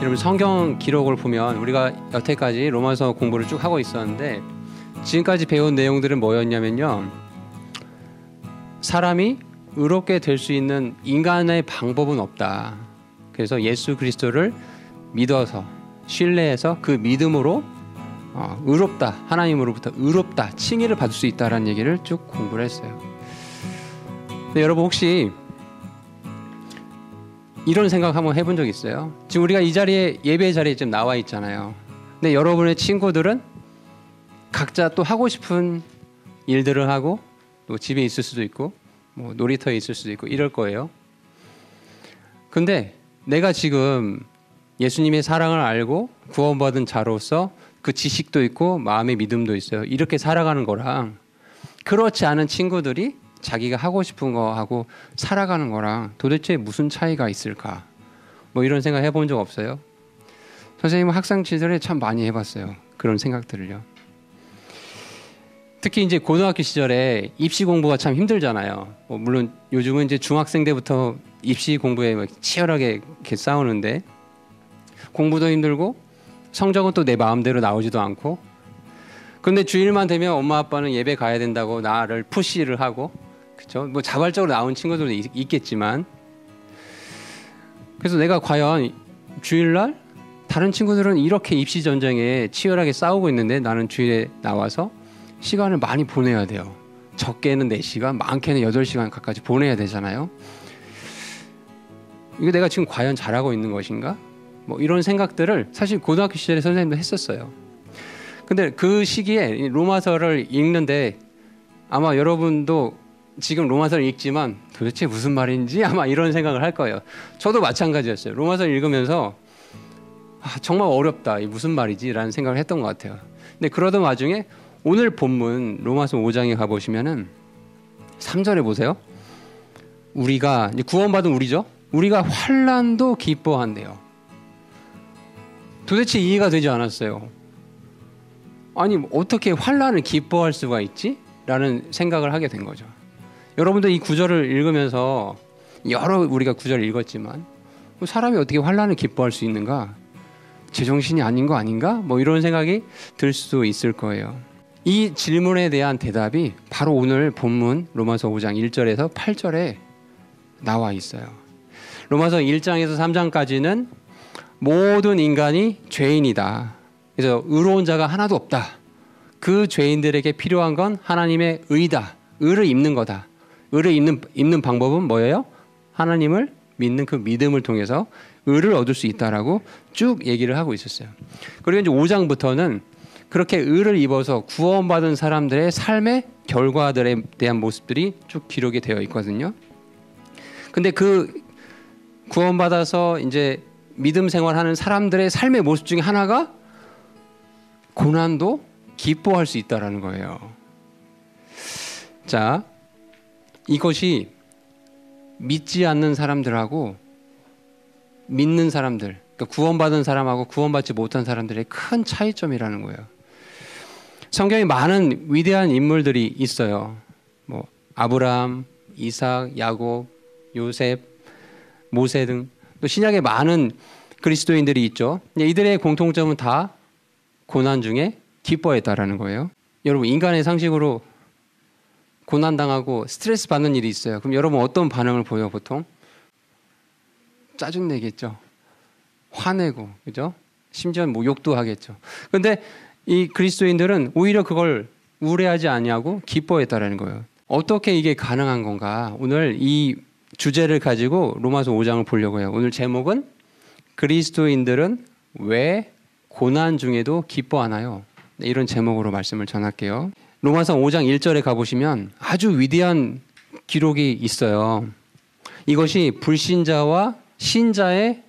여러분 성경 기록을 보면 우리가 여태까지 로마서 공부를 쭉 하고 있었는데 지금까지 배운 내용들은 뭐였냐면요. 사람이 의롭게 될 수 있는 인간의 방법은 없다. 그래서 예수 그리스도를 믿어서 신뢰해서 그 믿음으로 의롭다. 하나님으로부터 의롭다. 칭의를 받을 수 있다라는 얘기를 쭉 공부를 했어요. 근데 여러분 혹시 이런 생각 한번 해본 적 있어요? 지금 우리가 이 자리에 예배 자리에 지금 나와 있잖아요. 근데 여러분의 친구들은 각자 또 하고 싶은 일들을 하고 또 집에 있을 수도 있고 뭐 놀이터에 있을 수도 있고 이럴 거예요. 근데 내가 지금 예수님의 사랑을 알고 구원받은 자로서 그 지식도 있고 마음의 믿음도 있어요. 이렇게 살아가는 거랑 그렇지 않은 친구들이 자기가 하고 싶은 거 하고 살아가는 거랑 도대체 무슨 차이가 있을까? 뭐 이런 생각 해본 적 없어요? 선생님은 학창 시절에 참 많이 해봤어요. 그런 생각들을요. 특히 이제 고등학교 시절에 입시 공부가 참 힘들잖아요. 물론 요즘은 이제 중학생 때부터 입시 공부에 치열하게 이렇게 싸우는데 공부도 힘들고 성적은 또 내 마음대로 나오지도 않고 그런데 주일만 되면 엄마 아빠는 예배 가야 된다고 나를 푸시를 하고 그렇죠? 뭐 자발적으로 나온 친구들도 있겠지만 그래서 내가 과연 주일날 다른 친구들은 이렇게 입시 전쟁에 치열하게 싸우고 있는데 나는 주일에 나와서 시간을 많이 보내야 돼요. 적게는 4시간, 많게는 8시간 가까이 보내야 되잖아요. 이거 내가 지금 과연 잘하고 있는 것인가? 뭐 이런 생각들을 사실 고등학교 시절에 선생님도 했었어요. 근데 그 시기에 로마서를 읽는데 아마 여러분도 지금 로마서를 읽지만 도대체 무슨 말인지 아마 이런 생각을 할 거예요. 저도 마찬가지였어요. 로마서를 읽으면서 정말 어렵다. 이게 무슨 말이지? 라는 생각을 했던 것 같아요. 근데 그러던 와중에 오늘 본문 로마서 5장에 가보시면은 3절에 보세요. 우리가 이제 구원받은 우리죠. 우리가 환난도 기뻐한대요. 도대체 이해가 되지 않았어요. 아니 어떻게 환난을 기뻐할 수가 있지? 라는 생각을 하게 된 거죠. 여러분도 이 구절을 읽으면서 여러 우리가 구절을 읽었지만 사람이 어떻게 환난을 기뻐할 수 있는가? 제정신이 아닌 거 아닌가? 뭐 이런 생각이 들 수도 있을 거예요. 이 질문에 대한 대답이 바로 오늘 본문 로마서 5장 1절에서 8절에 나와 있어요. 로마서 1장에서 3장까지는 모든 인간이 죄인이다. 그래서 의로운 자가 하나도 없다. 그 죄인들에게 필요한 건 하나님의 의다. 의를 입는 거다. 의를 입는 방법은 뭐예요? 하나님을 믿는 그 믿음을 통해서 의를 얻을 수 있다라고 쭉 얘기를 하고 있었어요. 그리고 이제 5장부터는 그렇게 의를 입어서 구원받은 사람들의 삶의 결과들에 대한 모습들이 쭉 기록이 되어 있거든요. 근데 그 구원받아서 이제 믿음 생활하는 사람들의 삶의 모습 중에 하나가 고난도 기뻐할 수 있다라는 거예요. 자, 이것이 믿지 않는 사람들하고 믿는 사람들, 그러니까 구원받은 사람하고 구원받지 못한 사람들의 큰 차이점이라는 거예요. 성경에 많은 위대한 인물들이 있어요. 뭐 아브라함, 이삭, 야곱, 요셉, 모세 등 또 신약에 많은 그리스도인들이 있죠. 이들의 공통점은 다 고난 중에 기뻐했다라는 거예요. 여러분 인간의 상식으로 고난당하고 스트레스 받는 일이 있어요. 그럼 여러분 어떤 반응을 보여요 보통? 짜증내겠죠. 화내고 그죠? 심지어 뭐 욕도 하겠죠. 그런데 이 그리스도인들은 오히려 그걸 우려하지 아니하고 기뻐했다라는 거예요. 어떻게 이게 가능한 건가? 오늘 이 주제를 가지고 로마서 5장을 보려고 해요. 오늘 제목은 그리스도인들은 왜 고난 중에도 기뻐하나요? 이런 제목으로 말씀을 전할게요. 로마서 5장 1절에 가보시면 아주 위대한 기록이 있어요. 이것이 불신자와 신자의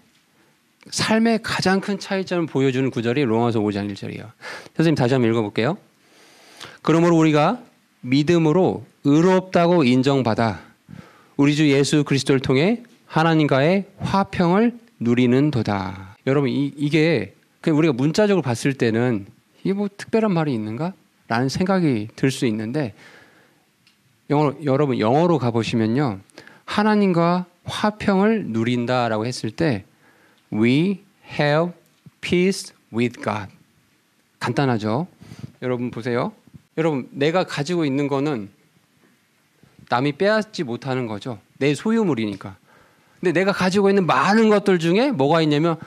삶의 가장 큰 차이점을 보여주는 구절이 로마서 5장 1절이에요. 선생님 다시 한번 읽어볼게요. 그러므로 우리가 믿음으로 의롭다고 인정받아 우리 주 예수 그리스도를 통해 하나님과의 화평을 누리는 도다. 여러분 이게 그냥 우리가 문자적으로 봤을 때는 이게 뭐 특별한 말이 있는가? 라는 생각이 들 수 있는데 여러분 영어로 가보시면요. 하나님과 화평을 누린다라고 했을 때 We have peace with God. 간단하죠? 여러분 보세요. 여러분 내가 가지고 있는 거는 남이 빼앗지 못하는 거죠. 내 소유물이니까. 근데 내가 가지고 있는 많은 것들 중에 뭐가 있냐면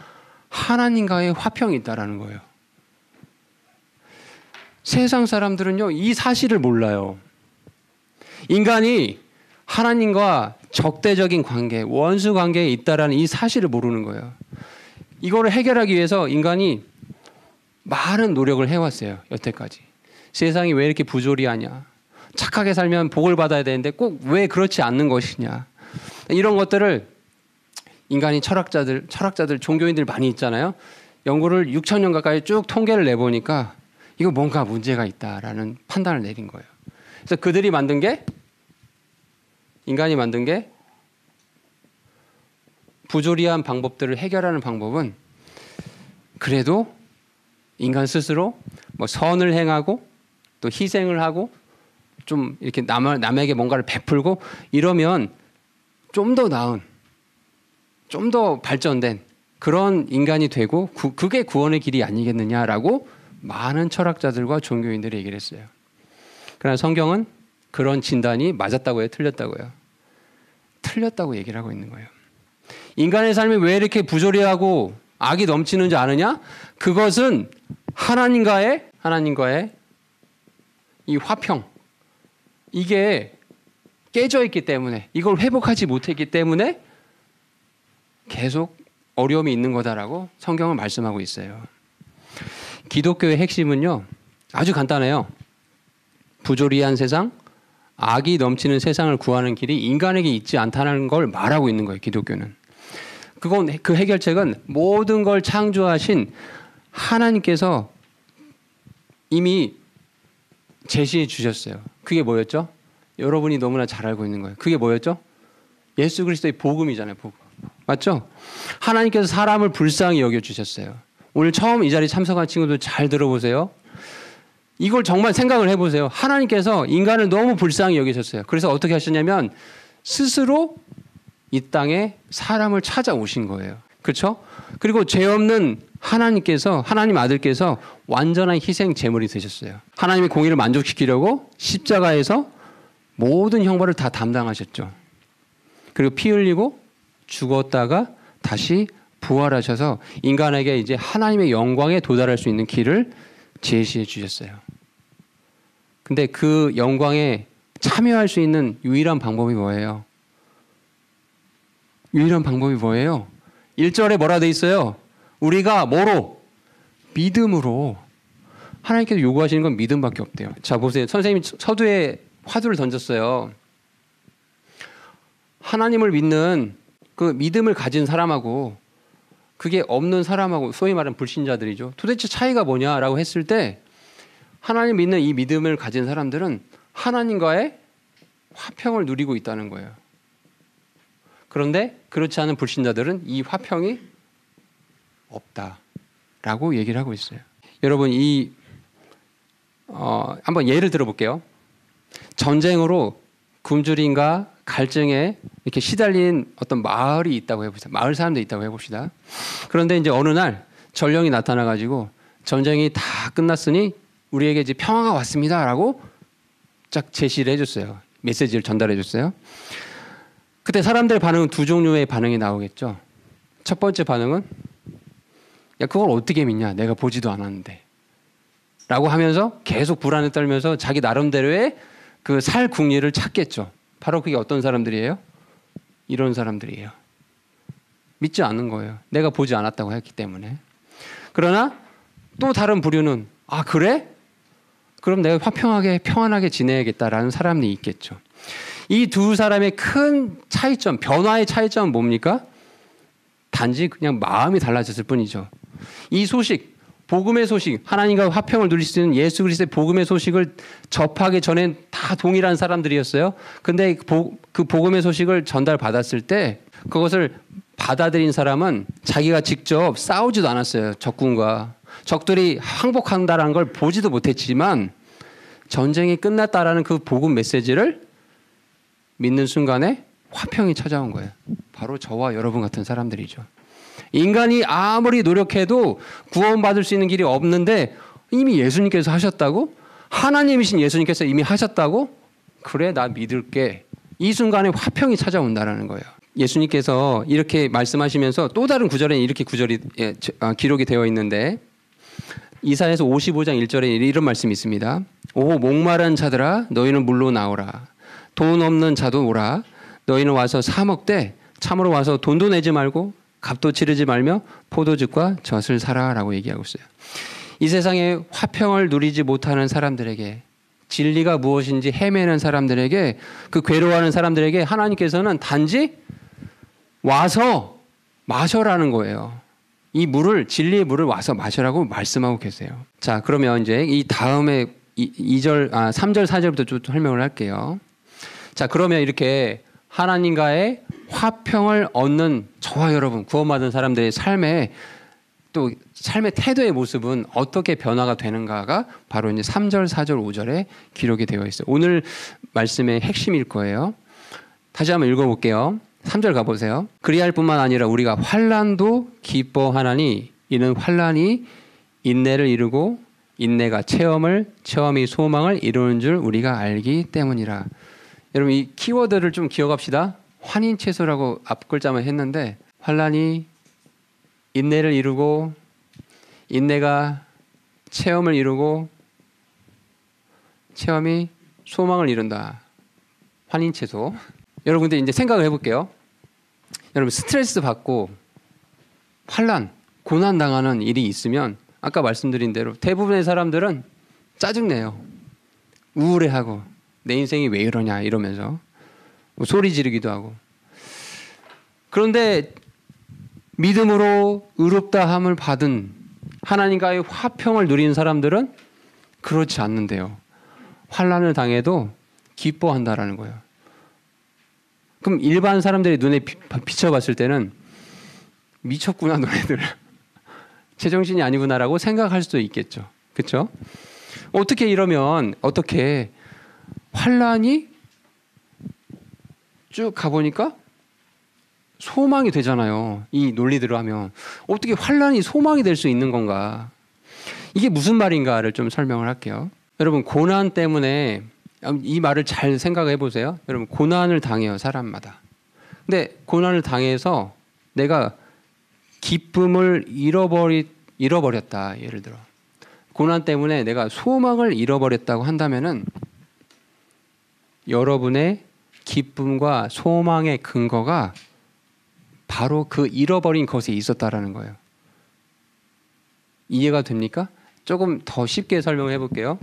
하나님과의 화평이 있다라는 거예요. 세상 사람들은요, 이 사실을 몰라요. 인간이 하나님과 적대적인 관계, 원수 관계에 있다라는 이 사실을 모르는 거예요. 이거를 해결하기 위해서 인간이 많은 노력을 해왔어요. 여태까지. 세상이 왜 이렇게 부조리하냐. 착하게 살면 복을 받아야 되는데 꼭 왜 그렇지 않는 것이냐. 이런 것들을 인간이 철학자들, 종교인들 많이 있잖아요. 연구를 6,000년 가까이 쭉 통계를 내보니까 이거 뭔가 문제가 있다라는 판단을 내린 거예요. 그래서 그들이 만든 게, 인간이 만든 게 부조리한 방법들을 해결하는 방법은 그래도 인간 스스로 뭐 선을 행하고 또 희생을 하고 좀 이렇게 남에게 뭔가를 베풀고 이러면 좀 더 나은, 좀 더 발전된 그런 인간이 되고 그게 구원의 길이 아니겠느냐라고 많은 철학자들과 종교인들이 얘기를 했어요. 그러나 성경은 그런 진단이 맞았다고 해요? 틀렸다고요? 틀렸다고 얘기를 하고 있는 거예요. 인간의 삶이 왜 이렇게 부조리하고 악이 넘치는지 아느냐? 그것은 하나님과의 이 화평, 이게 깨져 있기 때문에, 이걸 회복하지 못했기 때문에 계속 어려움이 있는 거다라고 성경은 말씀하고 있어요. 기독교의 핵심은요, 아주 간단해요. 부조리한 세상, 악이 넘치는 세상을 구하는 길이 인간에게 있지 않다는 걸 말하고 있는 거예요. 기독교는. 그 해결책은 모든 걸 창조하신 하나님께서 이미 제시해 주셨어요. 그게 뭐였죠? 여러분이 너무나 잘 알고 있는 거예요. 그게 뭐였죠? 예수 그리스도의 복음이잖아요. 복음. 맞죠? 하나님께서 사람을 불쌍히 여겨주셨어요. 오늘 처음 이 자리에 참석한 친구들 잘 들어보세요. 이걸 정말 생각을 해보세요. 하나님께서 인간을 너무 불쌍히 여기셨어요. 그래서 어떻게 하셨냐면 스스로 이 땅에 사람을 찾아오신 거예요. 그렇죠? 그리고 죄 없는 하나님 아들께서 완전한 희생 제물이 되셨어요. 하나님의 공의를 만족시키려고 십자가에서 모든 형벌을 다 담당하셨죠. 그리고 피 흘리고 죽었다가 다시 부활하셔서 인간에게 이제 하나님의 영광에 도달할 수 있는 길을 제시해 주셨어요. 근데 그 영광에 참여할 수 있는 유일한 방법이 뭐예요? 유일한 방법이 뭐예요? 1절에 뭐라 돼 있어요? 우리가 뭐로? 믿음으로. 하나님께서 요구하시는 건 믿음밖에 없대요. 자, 보세요. 선생님이 서두에 화두를 던졌어요. 하나님을 믿는 그 믿음을 가진 사람하고 그게 없는 사람하고, 소위 말하는 불신자들이죠. 도대체 차이가 뭐냐라고 했을 때 하나님 믿는 이 믿음을 가진 사람들은 하나님과의 화평을 누리고 있다는 거예요. 그런데 그렇지 않은 불신자들은 이 화평이 없다라고 얘기를 하고 있어요. 여러분, 한번 예를 들어볼게요. 전쟁으로 굶주림과 갈증에 이렇게 시달린 어떤 마을이 있다고 해봅시다. 마을 사람들이 있다고 해봅시다. 그런데 이제 어느 날 전령이 나타나가지고 전쟁이 다 끝났으니 우리에게 이제 평화가 왔습니다라고 쫙 제시를 해줬어요. 메시지를 전달해줬어요. 그때 사람들의 반응은 두 종류의 반응이 나오겠죠. 첫 번째 반응은 야, 그걸 어떻게 믿냐? 내가 보지도 않았는데. 라고 하면서 계속 불안에 떨면서 자기 나름대로의 그 살 궁리를 찾겠죠. 바로 그게 어떤 사람들이에요? 이런 사람들이에요. 믿지 않는 거예요. 내가 보지 않았다고 했기 때문에. 그러나 또 다른 부류는 아, 그래? 그럼 내가 화평하게 평안하게 지내야겠다라는 사람이 있겠죠. 이 두 사람의 큰 차이점, 변화의 차이점은 뭡니까? 단지 그냥 마음이 달라졌을 뿐이죠. 이 소식, 복음의 소식, 하나님과 화평을 누릴 수 있는 예수 그리스도의 복음의 소식을 접하기 전엔 다 동일한 사람들이었어요. 근데 그 복음의 소식을 전달받았을 때 그것을 받아들인 사람은 자기가 직접 싸우지도 않았어요. 적군과. 적들이 항복한다는 걸 보지도 못했지만 전쟁이 끝났다라는 그 복음 메시지를 믿는 순간에 화평이 찾아온 거예요. 바로 저와 여러분 같은 사람들이죠. 인간이 아무리 노력해도 구원받을 수 있는 길이 없는데 이미 예수님께서 하셨다고? 하나님이신 예수님께서 이미 하셨다고? 그래, 나 믿을게. 이 순간에 화평이 찾아온다라는 거예요. 예수님께서 이렇게 말씀하시면서 또 다른 구절에 이렇게 구절이 기록이 되어 있는데 이사야서 55장 1절에 이런 말씀이 있습니다. 오 목마른 자들아 너희는 물로 나오라. 돈 없는 자도 오라. 너희는 와서 사 먹되 참으로 와서 돈도 내지 말고 값도 치르지 말며 포도즙과 젖을 사라라고 얘기하고 있어요. 이 세상에 화평을 누리지 못하는 사람들에게 진리가 무엇인지 헤매는 사람들에게 그 괴로워하는 사람들에게 하나님께서는 단지 와서 마셔라는 거예요. 이 물을 진리의 물을 와서 마셔라고 말씀하고 계세요. 자, 그러면 이제 이 다음에 3절 4절부터 좀 설명을 할게요. 자, 그러면 이렇게 하나님과의 화평을 얻는 저와 여러분 구원받은 사람들의 삶에 또 삶의 태도의 모습은 어떻게 변화가 되는가가 바로 이제 3절, 4절, 5절에 기록이 되어 있어요. 오늘 말씀의 핵심일 거예요. 다시 한번 읽어볼게요. 3절 가보세요. 그리할 뿐만 아니라 우리가 환난도 기뻐하나니 이는 환난이 인내를 이루고 인내가 체험이 소망을 이루는 줄 우리가 알기 때문이라. 여러분 이 키워드를 좀 기억합시다. 환인채소라고 앞글자만 했는데 환난이 인내를 이루고 인내가 체험을 이루고 체험이 소망을 이룬다. 환인채소. 여러분 근데 이제 생각을 해볼게요. 여러분 스트레스 받고 환난, 고난 당하는 일이 있으면 아까 말씀드린 대로 대부분의 사람들은 짜증내요. 우울해하고 내 인생이 왜 이러냐 이러면서 소리 지르기도 하고. 그런데 믿음으로 의롭다함을 받은 하나님과의 화평을 누리는 사람들은 그렇지 않는데요. 환난을 당해도 기뻐한다라는 거예요. 그럼 일반 사람들의 눈에 비춰봤을 때는 미쳤구나 너네들. 제정신이 아니구나라고 생각할 수도 있겠죠. 그렇죠? 어떻게 이러면 어떻게 환난이 쭉 가보니까 소망이 되잖아요. 이 논리대로 하면 어떻게 환난이 소망이 될 수 있는 건가? 이게 무슨 말인가를 좀 설명을 할게요. 여러분 고난 때문에 이 말을 잘 생각해 보세요. 여러분 고난을 당해요 사람마다. 근데 고난을 당해서 내가 기쁨을 잃어버렸다. 예를 들어 고난 때문에 내가 소망을 잃어버렸다고 한다면은 여러분의 기쁨과 소망의 근거가 바로 그 잃어버린 것에 있었다라는 거예요. 이해가 됩니까? 조금 더 쉽게 설명해 볼게요.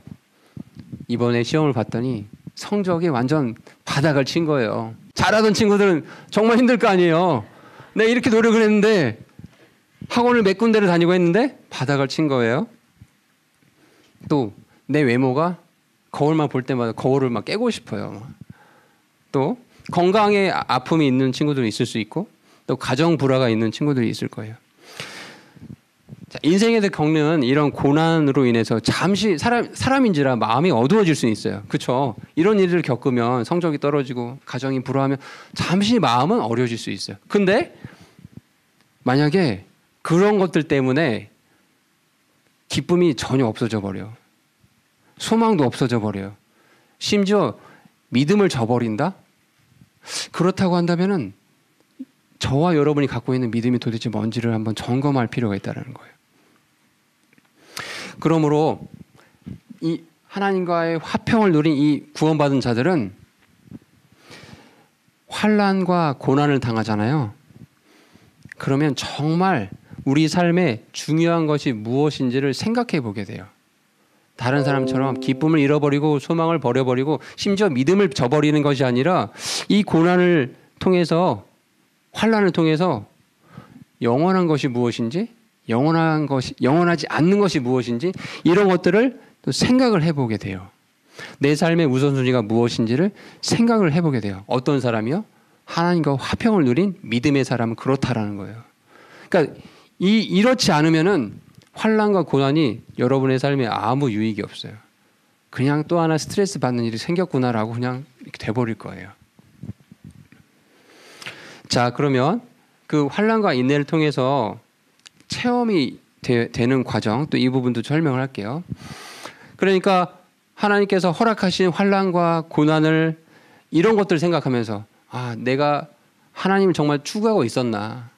이번에 시험을 봤더니 성적이 완전 바닥을 친 거예요. 잘하던 친구들은 정말 힘들 거 아니에요. 내가 이렇게 노력을 했는데 학원을 몇 군데를 다니고 했는데 바닥을 친 거예요. 또 내 외모가 거울만 볼 때마다 거울을 막 깨고 싶어요. 또 건강에 아픔이 있는 친구들이 있을 수 있고 또 가정 불화가 있는 친구들이 있을 거예요. 자, 인생에서 겪는 이런 고난으로 인해서 잠시 사람인지라 마음이 어두워질 수 있어요. 그렇죠? 이런 일을 겪으면 성적이 떨어지고 가정이 불화하면 잠시 마음은 어려워질 수 있어요. 근데 만약에 그런 것들 때문에 기쁨이 전혀 없어져 버려요. 소망도 없어져 버려요. 심지어 믿음을 저버린다? 그렇다고 한다면은 저와 여러분이 갖고 있는 믿음이 도대체 뭔지를 한번 점검할 필요가 있다는 거예요. 그러므로 이 하나님과의 화평을 누린 이 구원받은 자들은 환난과 고난을 당하잖아요. 그러면 정말 우리 삶에 중요한 것이 무엇인지를 생각해 보게 돼요. 다른 사람처럼 기쁨을 잃어버리고 소망을 버려버리고 심지어 믿음을 저버리는 것이 아니라 이 고난을 통해서 환난을 통해서 영원한 것이 무엇인지 영원하지 않는 것이 무엇인지 이런 것들을 또 생각을 해보게 돼요. 내 삶의 우선순위가 무엇인지를 생각을 해보게 돼요. 어떤 사람이요? 하나님과 화평을 누린 믿음의 사람은 그렇다라는 거예요. 그러니까 이렇지 않으면은 환난과 고난이 여러분의 삶에 아무 유익이 없어요. 그냥 또 하나 스트레스 받는 일이 생겼구나라고 그냥 이렇게 돼버릴 거예요. 자, 그러면 그 환난과 인내를 통해서 체험이 되는 과정, 또 이 부분도 설명을 할게요. 그러니까 하나님께서 허락하신 환난과 고난을 이런 것들 생각하면서 내가 하나님을 정말 추구하고 있었나?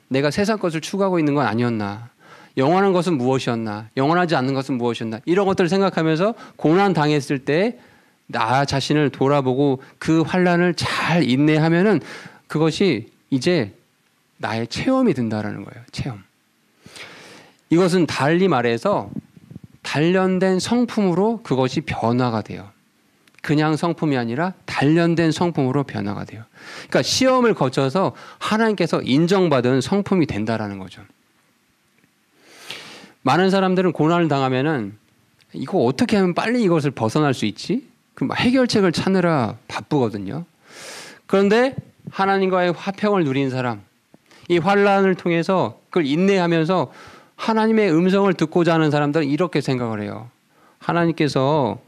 내가 세상 것을 추구하고 있는 건 아니었나? 영원한 것은 무엇이었나? 영원하지 않는 것은 무엇이었나? 이런 것들을 생각하면서 고난 당했을 때 나 자신을 돌아보고 그 환난을 잘 인내하면은 그것이 이제 나의 체험이 된다라는 거예요. 체험. 이것은 달리 말해서 단련된 성품으로 그것이 변화가 돼요. 그냥 성품이 아니라 단련된 성품으로 변화가 돼요. 그러니까 시험을 거쳐서 하나님께서 인정받은 성품이 된다라는 거죠. 많은 사람들은 고난을 당하면은 이거 어떻게 하면 빨리 이것을 벗어날 수 있지? 그 해결책을 찾느라 바쁘거든요. 그런데 하나님과의 화평을 누린 사람, 이 환난을 통해서 그걸 인내하면서 하나님의 음성을 듣고자 하는 사람들은 이렇게 생각을 해요. 하나님께서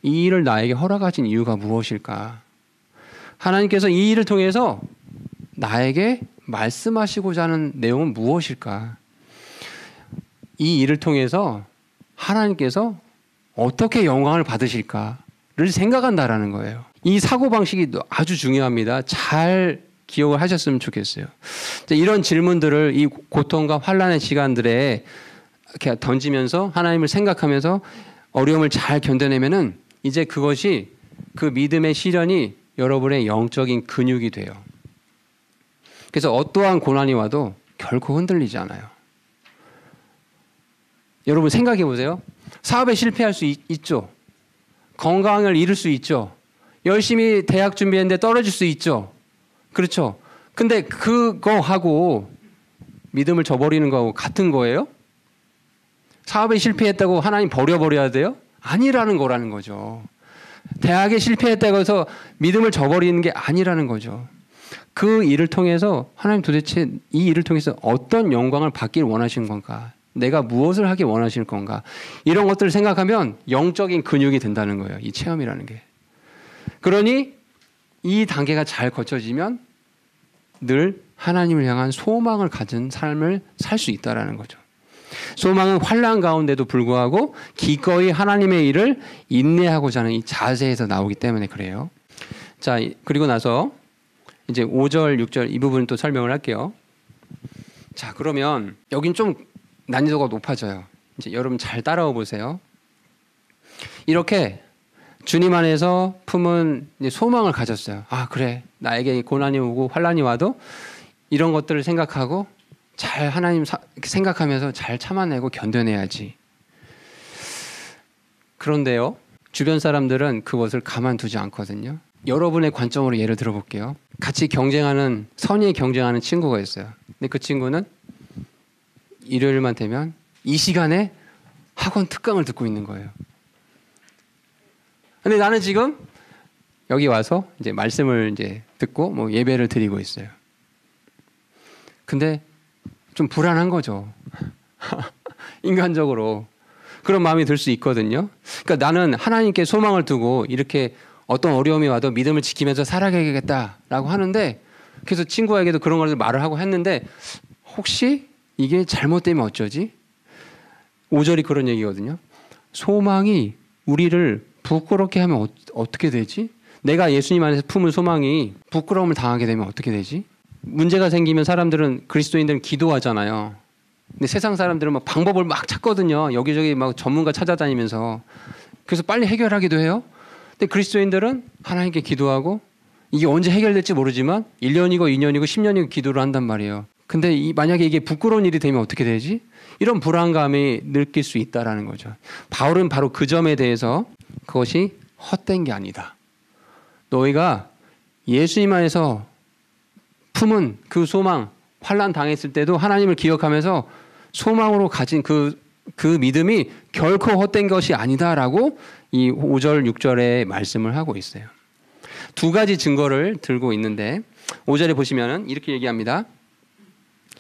이 일을 나에게 허락하신 이유가 무엇일까? 하나님께서 이 일을 통해서 나에게 말씀하시고자 하는 내용은 무엇일까? 이 일을 통해서 하나님께서 어떻게 영광을 받으실까를 생각한다라는 거예요. 이 사고방식이 아주 중요합니다. 잘 기억을 하셨으면 좋겠어요. 이런 질문들을 이 고통과 환난의 시간들에 이렇게 던지면서 하나님을 생각하면서 어려움을 잘 견뎌내면은 이제 그것이 그 믿음의 시련이 여러분의 영적인 근육이 돼요. 그래서 어떠한 고난이 와도 결코 흔들리지 않아요. 여러분 생각해 보세요. 사업에 실패할 수 있죠. 건강을 잃을 수 있죠. 열심히 대학 준비했는데 떨어질 수 있죠. 그렇죠. 근데 그거하고 믿음을 저버리는 거하고 같은 거예요? 사업에 실패했다고 하나님 버려버려야 돼요? 아니라는 거라는 거죠. 대학에 실패했다고 해서 믿음을 저버리는 게 아니라는 거죠. 그 일을 통해서 하나님 도대체 이 일을 통해서 어떤 영광을 받기를 원하시는 건가? 내가 무엇을 하기 원하시는 건가? 이런 것들을 생각하면 영적인 근육이 된다는 거예요. 이 체험이라는 게. 그러니 이 단계가 잘 거쳐지면 늘 하나님을 향한 소망을 가진 삶을 살 수 있다는 거죠. 소망은 환난 가운데도 불구하고 기꺼이 하나님의 일을 인내하고자 하는 이 자세에서 나오기 때문에 그래요. 자, 그리고 나서 이제 5절, 6절 이 부분을 또 설명을 할게요. 자, 그러면 여긴 좀 난이도가 높아져요. 이제 여러분 잘 따라와 보세요. 이렇게 주님 안에서 품은 소망을 가졌어요. 그래. 나에게 고난이 오고 환난이 와도 이런 것들을 생각하고 잘 하나님 생각하면서 잘 참아내고 견뎌내야지. 그런데요, 주변 사람들은 그것을 가만두지 않거든요. 여러분의 관점으로 예를 들어볼게요. 같이 경쟁하는, 선의에 경쟁하는 친구가 있어요. 근데 그 친구는 일요일만 되면 이 시간에 학원 특강을 듣고 있는 거예요. 근데 나는 지금 여기 와서 이제 말씀을 이제 듣고 뭐 예배를 드리고 있어요. 근데 좀 불안한 거죠. 인간적으로. 그런 마음이 들 수 있거든요. 그러니까 나는 하나님께 소망을 두고 이렇게 어떤 어려움이 와도 믿음을 지키면서 살아가야겠다라고 하는데 그래서 친구에게도 그런 걸 말을 하고 했는데 혹시 이게 잘못되면 어쩌지? 5절이 그런 얘기거든요. 소망이 우리를 부끄럽게 하면 어떻게 되지? 내가 예수님 안에서 품은 소망이 부끄러움을 당하게 되면 어떻게 되지? 문제가 생기면 사람들은 그리스도인들은 기도하잖아요. 근데 세상 사람들은 막 방법을 막 찾거든요. 여기저기 막 전문가 찾아다니면서. 그래서 빨리 해결하기도 해요. 근데 그리스도인들은 하나님께 기도하고 이게 언제 해결될지 모르지만 1년이고 2년이고 10년이고 기도를 한단 말이에요. 근데 만약에 이게 부끄러운 일이 되면 어떻게 되지? 이런 불안감이 느낄 수 있다라는 거죠. 바울은 바로 그 점에 대해서 그것이 헛된 게 아니다. 너희가 예수님 안에서 품은 그 소망, 환난 당했을 때도 하나님을 기억하면서 소망으로 가진 그 믿음이 결코 헛된 것이 아니다라고 이 5절, 6절에 말씀을 하고 있어요. 두 가지 증거를 들고 있는데 5절에 보시면은 이렇게 얘기합니다.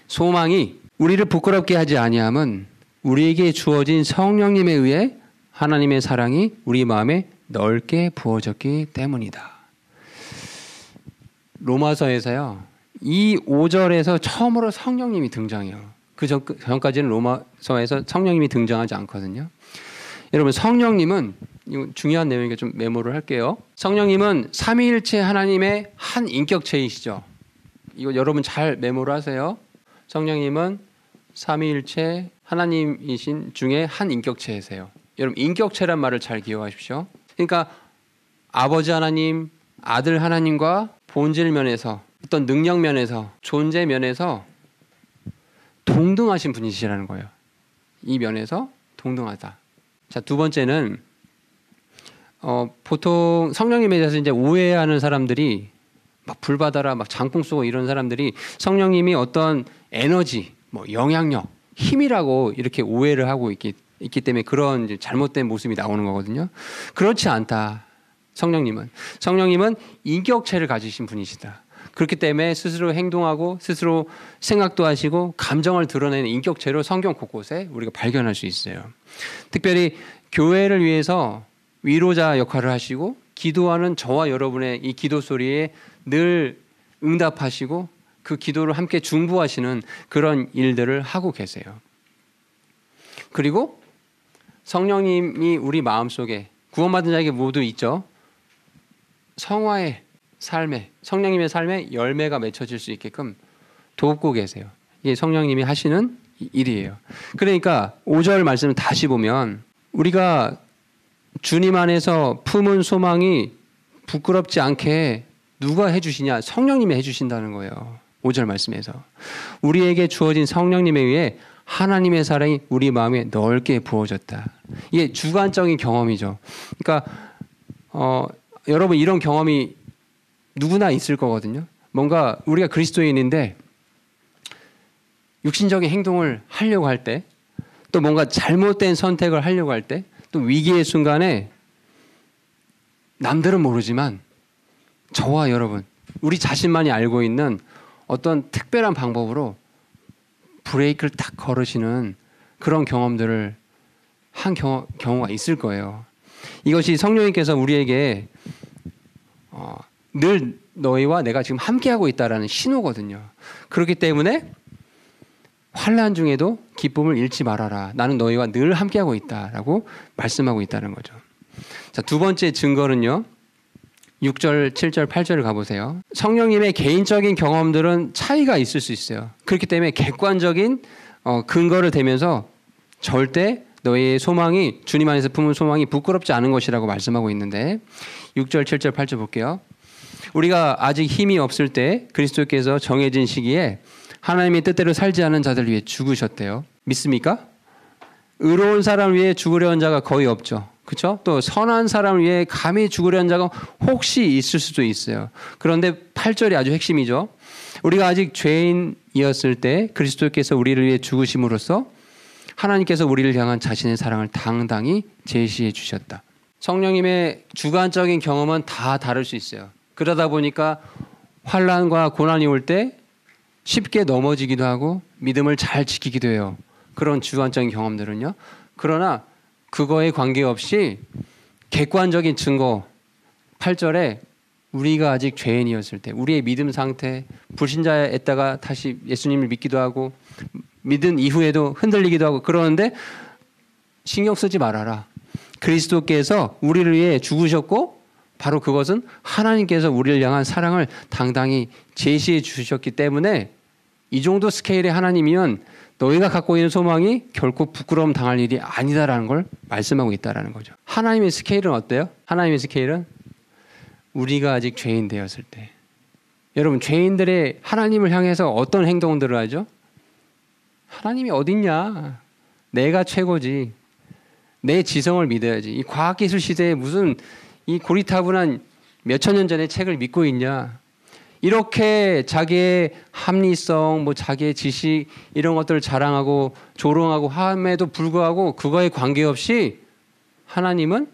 소망이 우리를 부끄럽게 하지 아니함은 우리에게 주어진 성령님에 의해 하나님의 사랑이 우리 마음에 넓게 부어졌기 때문이다. 로마서에서요. 이 5절에서 처음으로 성령님이 등장해요. 그 전까지는 로마서에서 성령님이 등장하지 않거든요. 여러분, 성령님은, 이거 중요한 내용이니까 좀 메모를 할게요. 성령님은 삼위일체 하나님의 한 인격체이시죠. 이거 여러분 잘 메모를 하세요. 성령님은 삼위일체 하나님이신 중에 한 인격체이세요. 여러분, 인격체란 말을 잘 기억하십시오. 그러니까 아버지 하나님, 아들 하나님과 본질 면에서, 어떤 능력 면에서, 존재 면에서 동등하신 분이시라는 거예요. 이 면에서 동등하다. 자, 두 번째는 보통 성령님에 대해서 이제 오해하는 사람들이 막 불받아라, 막 장풍 쏘고 이런 사람들이 성령님이 어떤 에너지, 뭐 영향력, 힘이라고 이렇게 오해를 하고 있기 때문에 그런 이제 잘못된 모습이 나오는 거거든요. 그렇지 않다. 성령님은 인격체를 가지신 분이시다. 그렇기 때문에 스스로 행동하고 스스로 생각도 하시고 감정을 드러내는 인격체로 성경 곳곳에 우리가 발견할 수 있어요. 특별히 교회를 위해서 위로자 역할을 하시고 기도하는 저와 여러분의 이 기도 소리에 늘 응답하시고 그 기도를 함께 중보하시는 그런 일들을 하고 계세요. 그리고 성령님이 우리 마음속에 구원받은 자에게 모두 있죠. 성화의 삶에, 성령님의 삶에 열매가 맺혀질 수 있게끔 돕고 계세요. 이게 성령님이 하시는 일이에요. 그러니까 5절 말씀을 다시 보면 우리가 주님 안에서 품은 소망이 부끄럽지 않게 누가 해주시냐? 성령님이 해주신다는 거예요. 5절 말씀에서. 우리에게 주어진 성령님에 의해 하나님의 사랑이 우리 마음에 넓게 부어졌다. 이게 주관적인 경험이죠. 그러니까 여러분, 이런 경험이 누구나 있을 거거든요. 뭔가 우리가 그리스도인인데 육신적인 행동을 하려고 할 때, 또 뭔가 잘못된 선택을 하려고 할 때, 또 위기의 순간에 남들은 모르지만 저와 여러분, 우리 자신만이 알고 있는 어떤 특별한 방법으로 브레이크를 딱 걸으시는 그런 경험들을 한 경우가 있을 거예요. 이것이 성령님께서 우리에게 늘 너희와 내가 지금 함께하고 있다라는 신호거든요. 그렇기 때문에 환난 중에도 기쁨을 잃지 말아라. 나는 너희와 늘 함께하고 있다라고 말씀하고 있다는 거죠. 자, 두 번째 증거는요. 6절, 7절, 8절을 가보세요. 성령님의 개인적인 경험들은 차이가 있을 수 있어요. 그렇기 때문에 객관적인 근거를 대면서 절대 너희의 소망이, 주님 안에서 품은 소망이 부끄럽지 않은 것이라고 말씀하고 있는데 6절, 7절, 8절 볼게요. 우리가 아직 힘이 없을 때 그리스도께서 정해진 시기에 하나님의 뜻대로 살지 않은 자들을 위해 죽으셨대요. 믿습니까? 의로운 사람을 위해 죽으려는 자가 거의 없죠. 그렇죠? 또 선한 사람을 위해 감히 죽으려는 자가 혹시 있을 수도 있어요. 그런데 8절이 아주 핵심이죠. 우리가 아직 죄인이었을 때 그리스도께서 우리를 위해 죽으심으로써 하나님께서 우리를 향한 자신의 사랑을 당당히 제시해 주셨다. 성령님의 주관적인 경험은 다 다를 수 있어요. 그러다 보니까 환난과 고난이 올 때 쉽게 넘어지기도 하고 믿음을 잘 지키기도 해요. 그런 주관적인 경험들은요. 그러나 그거에 관계없이 객관적인 증거 8절에 우리가 아직 죄인이었을 때 우리의 믿음 상태, 불신자였다가 다시 예수님을 믿기도 하고 믿은 이후에도 흔들리기도 하고 그러는데 신경 쓰지 말아라. 그리스도께서 우리를 위해 죽으셨고 바로 그것은 하나님께서 우리를 향한 사랑을 당당히 제시해 주셨기 때문에 이 정도 스케일의 하나님이면 너희가 갖고 있는 소망이 결코 부끄러움 당할 일이 아니다라는 걸 말씀하고 있다라는 거죠. 하나님의 스케일은 어때요? 하나님의 스케일은 우리가 아직 죄인 되었을 때. 여러분, 죄인들의 하나님을 향해서 어떤 행동들을 하죠? 하나님이 어딨냐? 내가 최고지. 내 지성을 믿어야지. 이 과학기술 시대에 무슨 이 고리타분한 몇천 년 전의 책을 믿고 있냐? 이렇게 자기의 합리성, 뭐 자기의 지식 이런 것들을 자랑하고 조롱하고 함에도 불구하고 그거에 관계없이 하나님은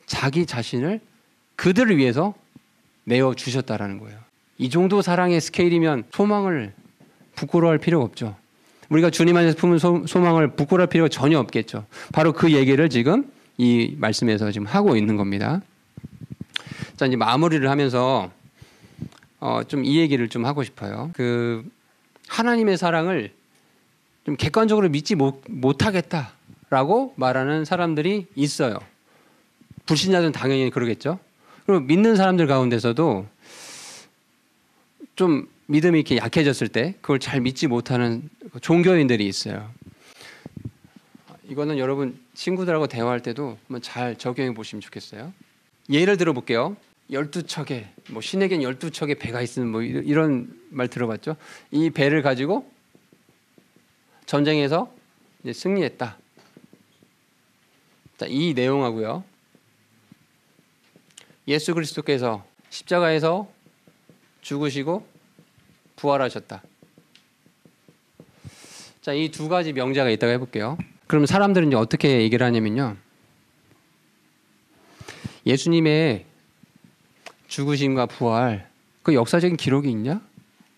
자기 자신을 그들을 위해서 내어 주셨다라는 거예요. 이 정도 사랑의 스케일이면 소망을 부끄러워할 필요가 없죠. 우리가 주님 안에서 품은 소망을 부끄러워할 필요가 전혀 없겠죠. 바로 그 얘기를 지금 이 말씀에서 지금 하고 있는 겁니다. 자, 이제 마무리를 하면서 좀 이 얘기를 좀 하고 싶어요. 하나님의 사랑을 좀 객관적으로 믿지 못하겠다라고 말하는 사람들이 있어요. 불신자들은 당연히 그러겠죠. 그리고 믿는 사람들 가운데서도 좀 믿음이 이렇게 약해졌을 때 그걸 잘 믿지 못하는 종교인들이 있어요. 이거는 여러분 친구들하고 대화할 때도 한번 잘 적용해 보시면 좋겠어요. 예를 들어 볼게요. 12척의 신에겐 12척의 배가 있으면 이런 말 들어봤죠. 이 배를 가지고 전쟁에서 이제 승리했다. 자, 이 내용하고요. 예수 그리스도께서 십자가에서 죽으시고 부활하셨다. 자, 이 두 가지 명제가 있다고 해볼게요. 그럼 사람들은 이제 어떻게 얘기를 하냐면요. 예수님의 죽으심과 부활, 그 역사적인 기록이 있냐?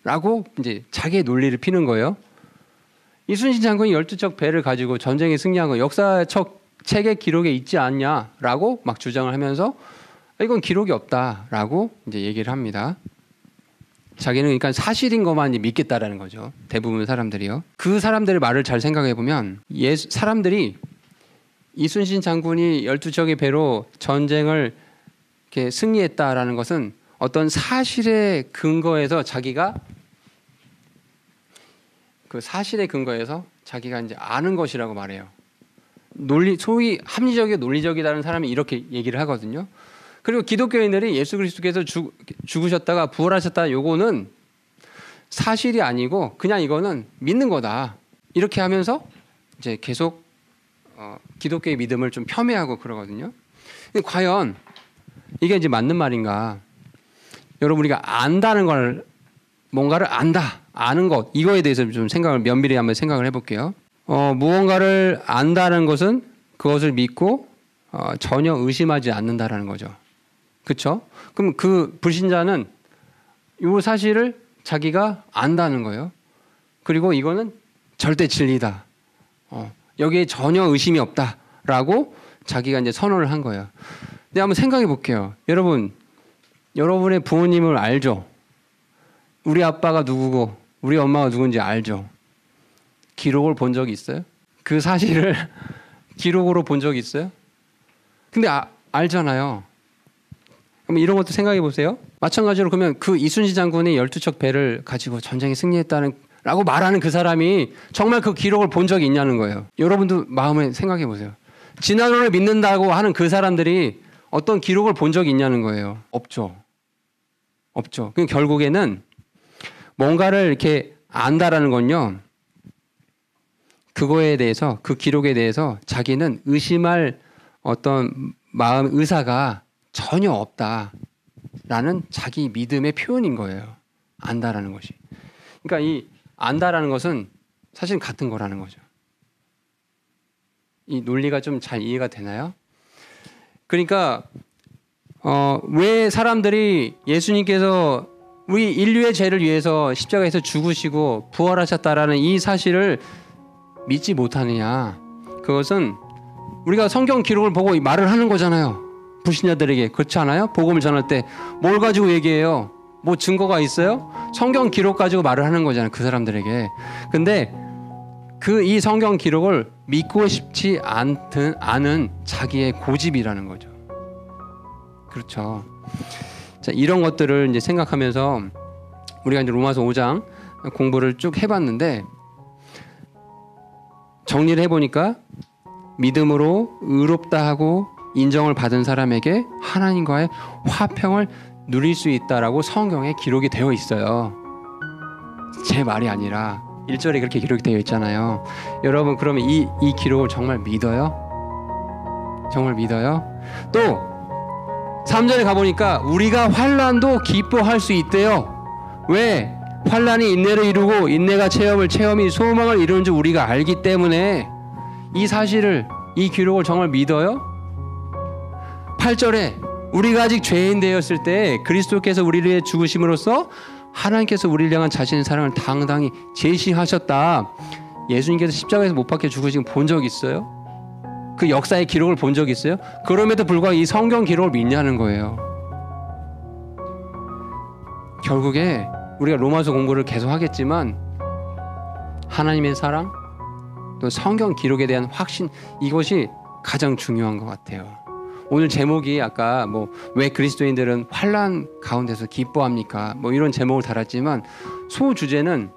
라고 이제 자기의 논리를 피는 거예요. 이순신 장군이 12척 배를 가지고 전쟁에 승리한 거 역사적 책의 기록에 있지 않냐라고 막 주장을 하면서 이건 기록이 없다라고 이제 얘기를 합니다. 자기는 그러니까 사실인 것만 믿겠다라는 거죠. 대부분 사람들이요. 그 사람들의 말을 잘 생각해 보면 사람들이 이순신 장군이 12척의 배로 전쟁을 이렇게 승리했다라는 것은 어떤 사실의 근거에서 자기가 그 사실의 근거에서 자기가 이제 아는 것이라고 말해요. 소위 합리적이고 논리적이라는 사람이 이렇게 얘기를 하거든요. 그리고 기독교인들이 예수 그리스도께서 죽으셨다가 부활하셨다 요거는 사실이 아니고 그냥 이거는 믿는 거다. 이렇게 하면서 이제 계속 기독교의 믿음을 좀 폄훼하고 그러거든요. 근데 과연 이게 이제 맞는 말인가? 여러분 우리가 안다는 걸 뭔가를 아는 것 이거에 대해서 좀 면밀히 한번 생각을 해볼게요. 무언가를 안다는 것은 그것을 믿고 전혀 의심하지 않는다라는 거죠. 그렇죠? 그럼 그 불신자는 이 사실을 자기가 안다는 거예요. 그리고 이거는 절대 진리다. 여기에 전혀 의심이 없다라고 자기가 이제 선언을 한 거예요. 근데 한번 생각해 볼게요. 여러분의 부모님을 알죠? 우리 아빠가 누구고 우리 엄마가 누군지 알죠? 기록을 본 적이 있어요? 그 사실을 기록으로 본 적이 있어요? 근데 알잖아요. 그럼 이런 것도 생각해 보세요. 마찬가지로 그러면 그 이순신 장군이 12척 배를 가지고 전쟁에 승리했다라고 말하는 그 사람이 정말 그 기록을 본 적이 있냐는 거예요. 여러분도 마음에 생각해 보세요. 진화론을 믿는다고 하는 그 사람들이 어떤 기록을 본 적이 있냐는 거예요. 없죠. 그럼 결국에는 뭔가를 이렇게 안다라는 건요. 그거에 대해서 그 기록에 대해서 자기는 의심할 어떤 의사가 전혀 없다라는 자기 믿음의 표현인 거예요. 안다라는 것이. 그러니까 이 안다라는 것은 사실 같은 거라는 거죠. 이 논리가 좀 잘 이해가 되나요? 그러니까 왜 사람들이 예수님께서 우리 인류의 죄를 위해서 십자가에서 죽으시고 부활하셨다라는 이 사실을 믿지 못하느냐? 그것은 우리가 성경 기록을 보고 말을 하는 거잖아요. 불신자들에게. 그렇지 않아요? 복음을 전할 때 뭘 가지고 얘기해요? 뭐 증거가 있어요? 성경 기록 가지고 말을 하는 거잖아요. 그 사람들에게. 근데 이 성경 기록을 믿고 싶지 않은 자기의 고집이라는 거죠. 그렇죠. 자, 이런 것들을 이제 생각하면서 우리가 이제 로마서 5장 공부를 쭉 해봤는데 정리를 해보니까 믿음으로 의롭다 하고 인정을 받은 사람에게 하나님과의 화평을 누릴 수 있다라고 성경에 기록이 되어 있어요. 제 말이 아니라 1절에 그렇게 기록이 되어 있잖아요. 여러분 그러면 이 기록을 정말 믿어요? 정말 믿어요? 또 3절에 가보니까 우리가 환난도 기뻐할 수 있대요. 왜? 환난이 인내를 이루고 인내가 체험이 소망을 이루는 줄 우리가 알기 때문에 이 사실을 이 기록을 정말 믿어요? 8절에 우리가 아직 죄인 되었을 때 그리스도께서 우리를 위해 죽으심으로써 하나님께서 우리를 향한 자신의 사랑을 당당히 제시하셨다. 예수님께서 십자가에서 못 박혀 죽으신 거 본 적 있어요? 그 역사의 기록을 본 적 있어요? 그럼에도 불구하고 이 성경 기록을 믿냐는 거예요. 결국에 우리가 로마서 공부를 계속 하겠지만 하나님의 사랑, 또 성경 기록에 대한 확신, 이것이 가장 중요한 것 같아요. 오늘 제목이 아까 왜 그리스도인들은 환난 가운데서 기뻐합니까? 이런 제목을 달았지만 소주제는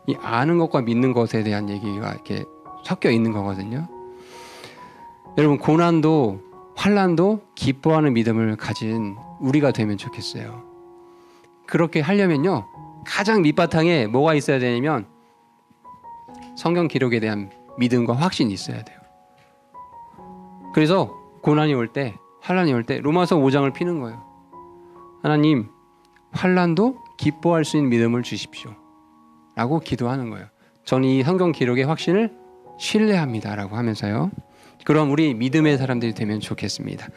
이 아는 것과 믿는 것에 대한 얘기가 이렇게 섞여 있는 거거든요. 여러분, 고난도 환난도 기뻐하는 믿음을 가진 우리가 되면 좋겠어요. 그렇게 하려면요, 가장 밑바탕에 뭐가 있어야 되냐면 성경 기록에 대한 믿음과 확신이 있어야 돼요. 그래서 고난이 올 때, 환난이 올 때 로마서 5장을 피는 거예요. 하나님, 환난도 기뻐할 수 있는 믿음을 주십시오 라고 기도하는 거예요. 저는 이 성경 기록의 확신을 신뢰합니다 라고 하면서요. 그럼 우리 믿음의 사람들이 되면 좋겠습니다.